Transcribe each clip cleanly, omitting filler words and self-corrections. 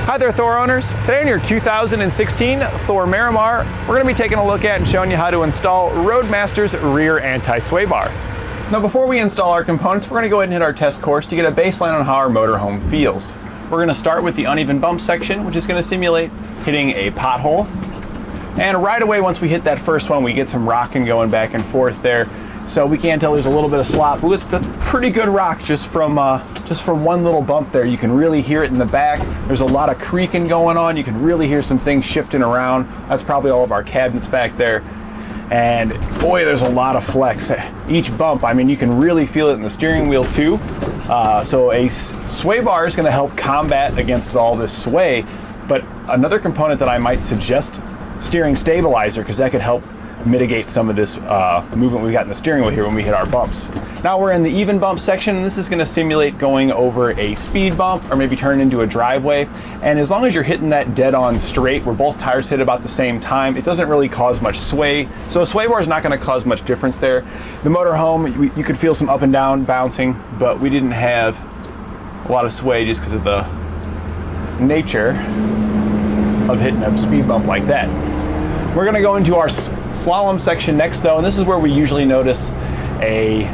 Hi there, Thor owners. Today in your 2016 Thor Miramar, we're going to be taking a look at and showing you how to install Roadmaster's Rear Anti-Sway Bar. Now before we install our components, we're going to go ahead and hit our test course to get a baseline on how our motorhome feels. We're going to start with the uneven bump section, which is going to simulate hitting a pothole. And right away, once we hit that first one, we get some rocking going back and forth there. So we can tell there's a little bit of slop. Ooh, it's pretty good rock just from one little bump there. You can really hear it in the back. There's a lot of creaking going on. You can really hear some things shifting around. That's probably all of our cabinets back there. And boy, there's a lot of flex. Each bump, I mean, you can really feel it in the steering wheel too. So a sway bar is going to help combat against all this sway. But another component that I might suggest, steering stabilizer, because that could help mitigate some of this movement we've got in the steering wheel here when we hit our bumps. Now we're in the even bump section, and this is going to simulate going over a speed bump or maybe turn into a driveway. And as long as you're hitting that dead on straight, where both tires hit about the same time, it doesn't really cause much sway. So a sway bar is not going to cause much difference there. The motorhome, you could feel some up and down bouncing, but we didn't have a lot of sway just because of the nature of hitting a speed bump like that. We're going to go into our slalom section next though, and this is where we usually notice a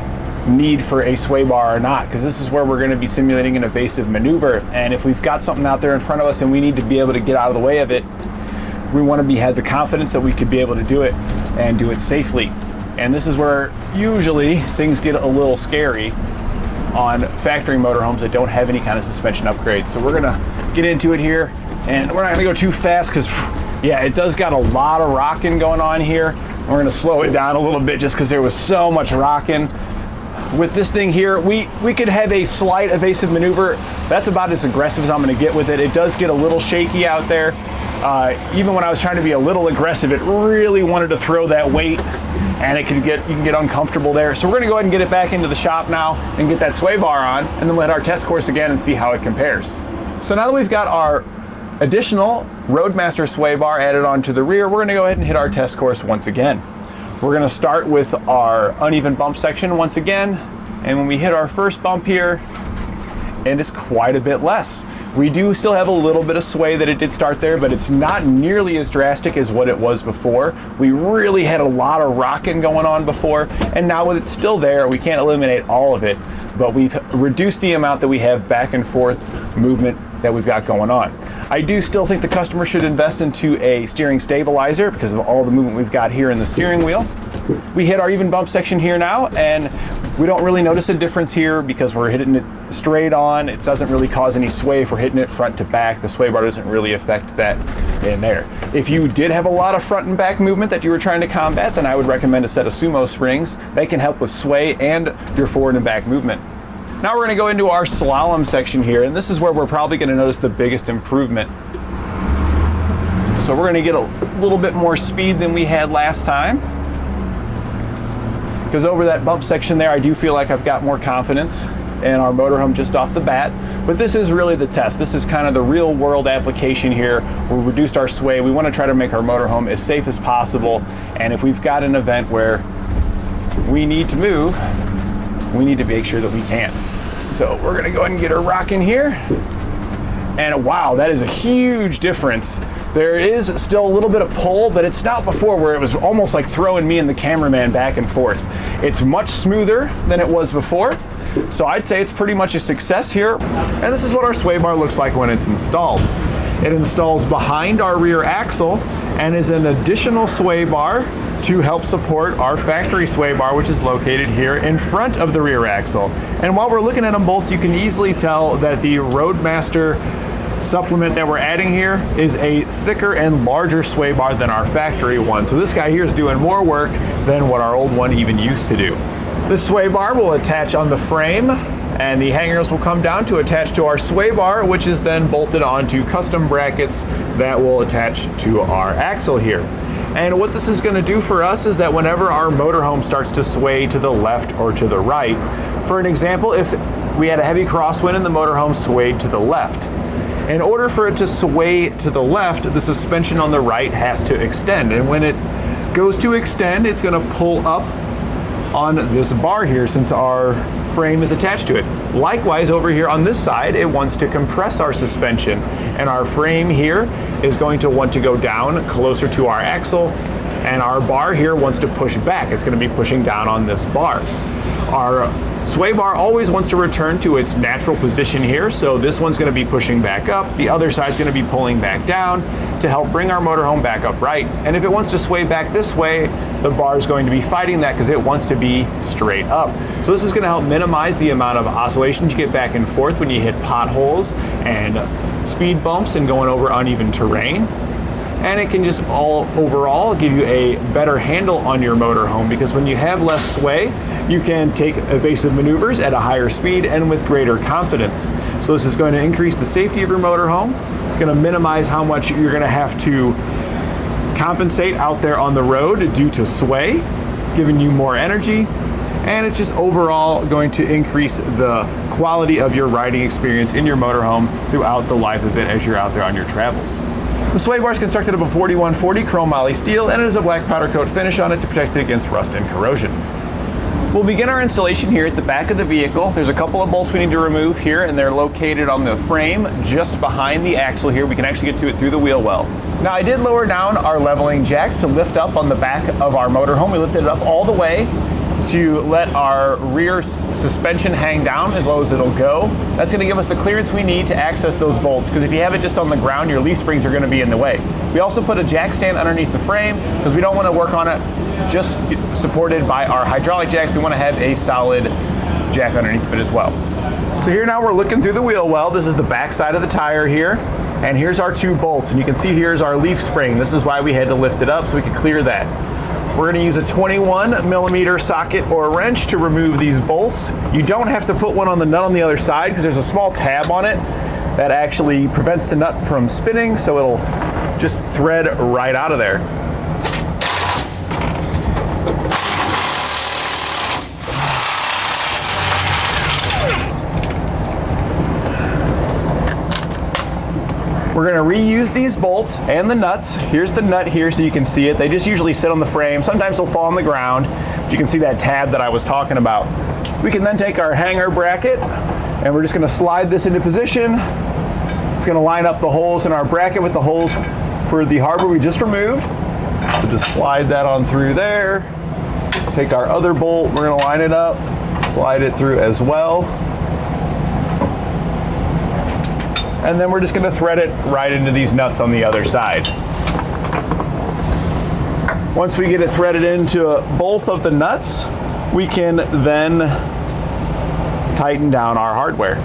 need for a sway bar or not, because this is where we're going to be simulating an evasive maneuver. And if we've got something out there in front of us and we need to be able to get out of the way of it, we want to have the confidence that we could be able to do it and do it safely. And this is where usually things get a little scary on factory motorhomes that don't have any kind of suspension upgrades. So we're going to get into it here, and we're not going to go too fast because yeah, it does got a lot of rocking going on here. We're going to slow it down a little bit just because there was so much rocking. With this thing here, we could have a slight evasive maneuver. That's about as aggressive as I'm going to get with it. It does get a little shaky out there. Even when I was trying to be a little aggressive, it really wanted to throw that weight, and you can get uncomfortable there. So we're going to go ahead and get it back into the shop now and get that sway bar on, and then we'll hit our test course again and see how it compares. So now that we've got our additional Roadmaster sway bar added onto the rear, we're going to go ahead and hit our test course once again. We're going to start with our uneven bump section once again, and when we hit our first bump here, and it's quite a bit less. We do still have a little bit of sway that it did start there, but it's not nearly as drastic as what it was before. We really had a lot of rocking going on before, and now with it still there, we can't eliminate all of it, but we've reduced the amount that we have back and forth movement that we've got going on. I do still think the customer should invest into a steering stabilizer because of all the movement we've got here in the steering wheel. We hit our even bump section here now, and we don't really notice a difference here because we're hitting it straight on. It doesn't really cause any sway if we're hitting it front to back. The sway bar doesn't really affect that in there. If you did have a lot of front and back movement that you were trying to combat, then I would recommend a set of sumo springs. They can help with sway and your forward and back movement. Now we're going to go into our slalom section here, and this is where we're probably going to notice the biggest improvement. So we're going to get a little bit more speed than we had last time, because over that bump section there, I do feel like I've got more confidence in our motorhome just off the bat. But this is really the test. This is kind of the real world application here. We've reduced our sway. We want to try to make our motorhome as safe as possible. And if we've got an event where we need to move, we need to make sure that we can. So we're going to go ahead and get her rocking here. And wow, that is a huge difference. There is still a little bit of pull, but it's not before where it was almost like throwing me and the cameraman back and forth. It's much smoother than it was before. So I'd say it's pretty much a success here. And this is what our sway bar looks like when it's installed. It installs behind our rear axle and is an additional sway bar to help support our factory sway bar, which is located here in front of the rear axle. And while we're looking at them both, you can easily tell that the Roadmaster supplement that we're adding here is a thicker and larger sway bar than our factory one. So this guy here is doing more work than what our old one even used to do. This sway bar will attach on the frame, and the hangers will come down to attach to our sway bar, which is then bolted onto custom brackets that will attach to our axle here. And what this is going to do for us is that whenever our motorhome starts to sway to the left or to the right, for an example, if we had a heavy crosswind and the motorhome swayed to the left, in order for it to sway to the left, the suspension on the right has to extend. And when it goes to extend, it's going to pull up on this bar here since our frame is attached to it. Likewise, over here on this side, it wants to compress our suspension, and our frame here is going to want to go down closer to our axle, and our bar here wants to push back. It's going to be pushing down on this bar. Our sway bar always wants to return to its natural position here, so this one's going to be pushing back up, the other side's going to be pulling back down to help bring our motorhome back upright. And if it wants to sway back this way, the bar is going to be fighting that because it wants to be straight up. So this is going to help minimize the amount of oscillations you get back and forth when you hit potholes and speed bumps and going over uneven terrain. And it can just overall give you a better handle on your motorhome, because when you have less sway, you can take evasive maneuvers at a higher speed and with greater confidence. So this is going to increase the safety of your motorhome. It's going to minimize how much you're going to have to compensate out there on the road due to sway, giving you more energy. And it's just overall going to increase the quality of your riding experience in your motorhome throughout the life of it as you're out there on your travels. The sway bar is constructed of a 4140 chrome moly steel, and it has a black powder coat finish on it to protect it against rust and corrosion. We'll begin our installation here at the back of the vehicle. There's a couple of bolts we need to remove here, and they're located on the frame just behind the axle here. We can actually get to it through the wheel well. Now, I did lower down our leveling jacks to lift up on the back of our motorhome. We lifted it up all the way to let our rear suspension hang down as low as it'll go. That's going to give us the clearance we need to access those bolts, because if you have it just on the ground, your leaf springs are going to be in the way. We also put a jack stand underneath the frame because we don't want to work on it just supported by our hydraulic jacks. We want to have a solid jack underneath of it as well. So here now we're looking through the wheel well. This is the back side of the tire here, and here's our two bolts, and you can see here's our leaf spring. This is why we had to lift it up so we could clear that. We're going to use a 21 millimeter socket or wrench to remove these bolts. You don't have to put one on the nut on the other side because there's a small tab on it that actually prevents the nut from spinning, so it'll just thread right out of there. We're going to reuse these bolts and the nuts. Here's the nut here so you can see it. They just usually sit on the frame. Sometimes they'll fall on the ground, but you can see that tab that I was talking about. We can then take our hanger bracket and we're just going to slide this into position. It's going to line up the holes in our bracket with the holes for the hardware we just removed. So just slide that on through there. Take our other bolt, we're going to line it up, slide it through as well. And then we're just going to thread it right into these nuts on the other side. Once we get it threaded into both of the nuts, we can then tighten down our hardware.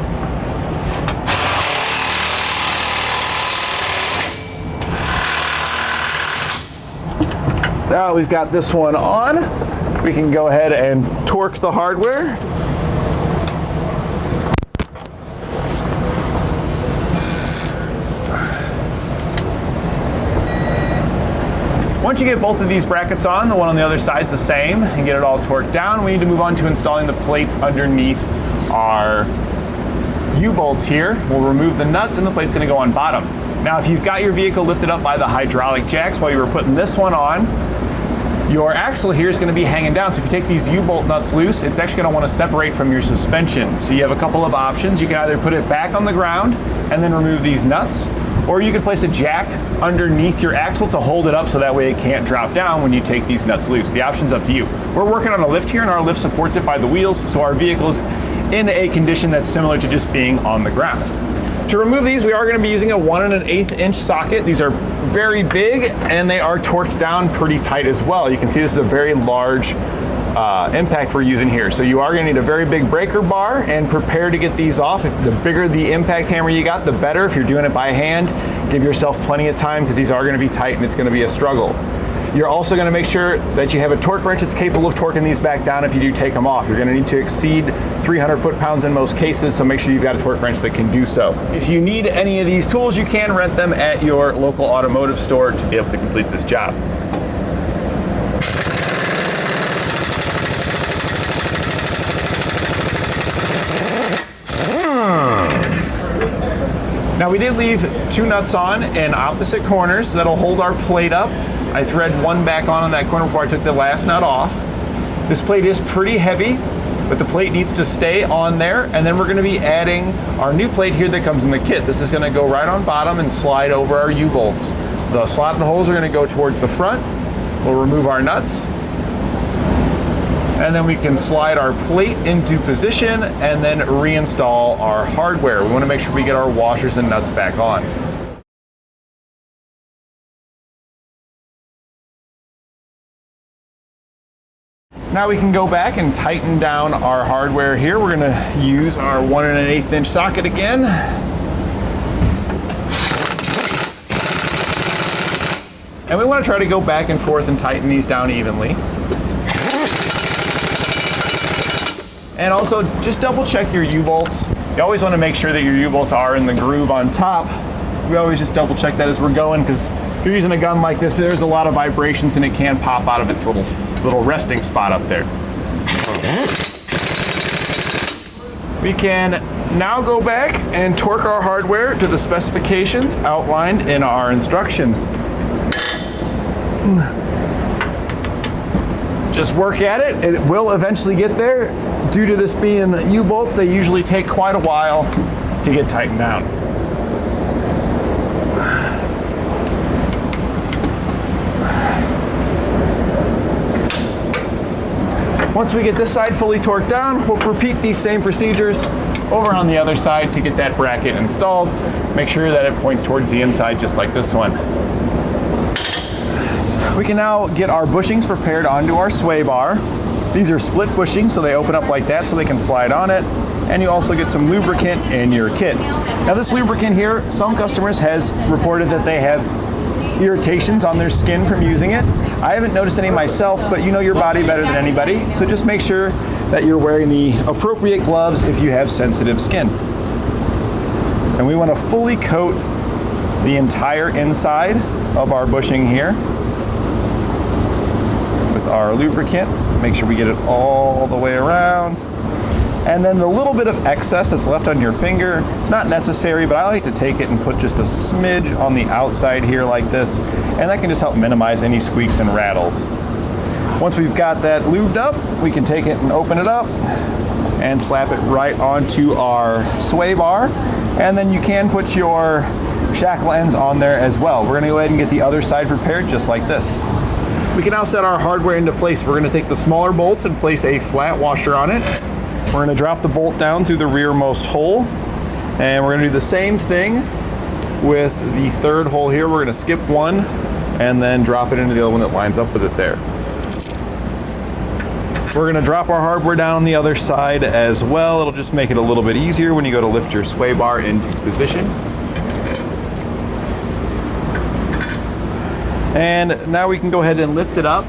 Now we've got this one on, we can go ahead and torque the hardware. Once you get both of these brackets on, the one on the other side's the same, and get it all torqued down, we need to move on to installing the plates underneath our U-bolts here. We'll remove the nuts and the plate's gonna go on bottom. Now, if you've got your vehicle lifted up by the hydraulic jacks while you were putting this one on, your axle here is gonna be hanging down. So if you take these U-bolt nuts loose, it's actually gonna wanna separate from your suspension. So you have a couple of options. You can either put it back on the ground and then remove these nuts, or you could place a jack underneath your axle to hold it up so that way it can't drop down when you take these nuts loose. The option's up to you. We're working on a lift here, and our lift supports it by the wheels, so our vehicle's in a condition that's similar to just being on the ground. To remove these, we are going to be using a 1 1/8 inch socket. These are very big, and they are torqued down pretty tight as well. You can see this is a very large impact we're using here. So you are going to need a very big breaker bar, and prepare to get these off. If the bigger the impact hammer you got, the better. If you're doing it by hand, give yourself plenty of time because these are going to be tight and it's going to be a struggle. You're also going to make sure that you have a torque wrench that's capable of torquing these back down if you do take them off. You're going to need to exceed 300 foot-pounds in most cases, so make sure you've got a torque wrench that can do so. If you need any of these tools, you can rent them at your local automotive store to be able to complete this job. Now, we did leave two nuts on in opposite corners that'll hold our plate up. I thread one back on that corner before I took the last nut off. This plate is pretty heavy, but the plate needs to stay on there, and then we're going to be adding our new plate here that comes in the kit. This is going to go right on bottom and slide over our U-bolts. The slotted holes are going to go towards the front. We'll remove our nuts, and then we can slide our plate into position and then reinstall our hardware. We want to make sure we get our washers and nuts back on. Now we can go back and tighten down our hardware here. We're going to use our 1 1/8 inch socket again. And we want to try to go back and forth and tighten these down evenly. And also just double check your U-bolts. You always want to make sure that your U-bolts are in the groove on top. We always just double check that as we're going, because if you're using a gun like this, there's a lot of vibrations and it can pop out of its little resting spot up there. We can now go back and torque our hardware to the specifications outlined in our instructions. Just work at it. It will eventually get there. Due to this being U-bolts, they usually take quite a while to get tightened down. Once we get this side fully torqued down, we'll repeat these same procedures over on the other side to get that bracket installed. Make sure that it points towards the inside just like this one. We can now get our bushings prepared onto our sway bar. These are split bushings, so they open up like that so they can slide on it. And you also get some lubricant in your kit. Now this lubricant here, some customers has reported that they have irritations on their skin from using it. I haven't noticed any myself, but you know your body better than anybody, so just make sure that you're wearing the appropriate gloves if you have sensitive skin. And we want to fully coat the entire inside of our bushing here with our lubricant. Make sure we get it all the way around. And then the little bit of excess that's left on your finger, it's not necessary, but I like to take it and put just a smidge on the outside here like this, and that can just help minimize any squeaks and rattles. Once we've got that lubed up, we can take it and open it up and slap it right onto our sway bar. And then you can put your shackle ends on there as well. We're gonna go ahead and get the other side prepared just like this. We can now set our hardware into place. We're gonna take the smaller bolts and place a flat washer on it. We're going to drop the bolt down through the rearmost hole, and we're going to do the same thing with the third hole here. We're going to skip one and then drop it into the other one that lines up with it there. We're going to drop our hardware down on the other side as well. It'll just make it a little bit easier when you go to lift your sway bar into position. And now we can go ahead and lift it up.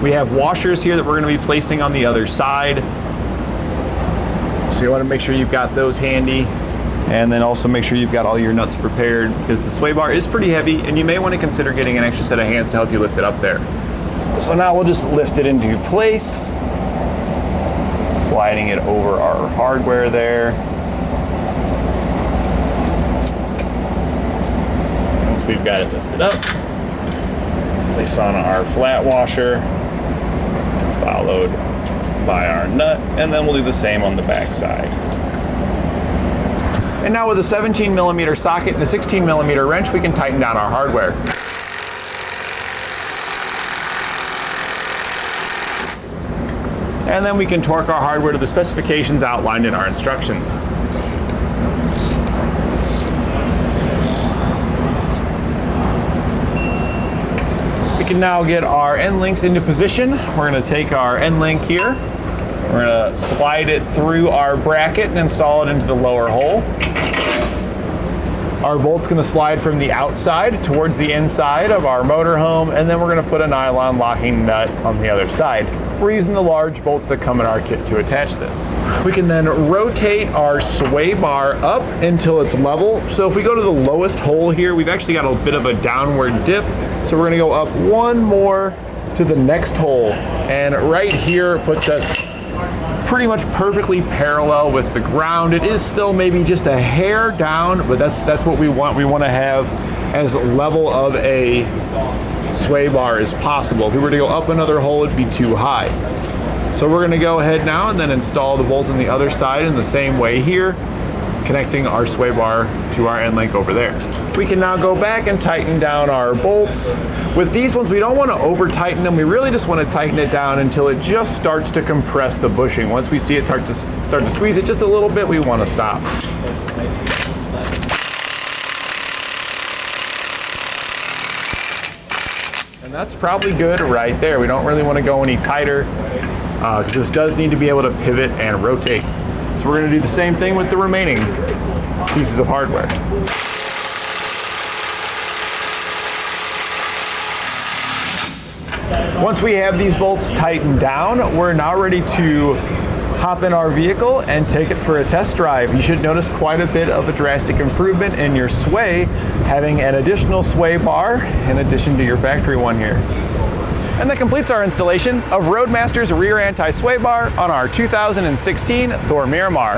We have washers here that we're going to be placing on the other side. So you want to make sure you've got those handy, and then also make sure you've got all your nuts prepared, because the sway bar is pretty heavy and you may want to consider getting an extra set of hands to help you lift it up there. So now we'll just lift it into place, sliding it over our hardware there. Once we've got it lifted up, place on our flat washer, followed by our nut, and then we'll do the same on the back side. And now with a 17mm socket and a 16mm wrench, we can tighten down our hardware. And then we can torque our hardware to the specifications outlined in our instructions. We can now get our end links into position. We're going to take our end link here. We're going to slide it through our bracket and install it into the lower hole. Our bolt's going to slide from the outside towards the inside of our motorhome, and then we're going to put a nylon locking nut on the other side. We're using the large bolts that come in our kit to attach this. We can then rotate our sway bar up until it's level. So if we go to the lowest hole here, we've actually got a bit of a downward dip. So we're going to go up one more to the next hole, and right here puts us pretty much perfectly parallel with the ground. It is still maybe just a hair down, but that's what we want. We want to have as level of a sway bar as possible. If we were to go up another hole, it'd be too high. So we're gonna go ahead now and then install the bolt on the other side in the same way here, connecting our sway bar to our end link over there. We can now go back and tighten down our bolts. With these ones, we don't want to over tighten them. We really just want to tighten it down until it just starts to compress the bushing. Once we see it start to squeeze it just a little bit, we want to stop. And that's probably good right there. We don't really want to go any tighter because this does need to be able to pivot and rotate. So we're going to do the same thing with the remaining pieces of hardware. Once we have these bolts tightened down, we're now ready to hop in our vehicle and take it for a test drive. You should notice quite a bit of a drastic improvement in your sway, having an additional sway bar in addition to your factory one here. And that completes our installation of Roadmaster's Rear Anti-Sway Bar on our 2016 Thor Miramar.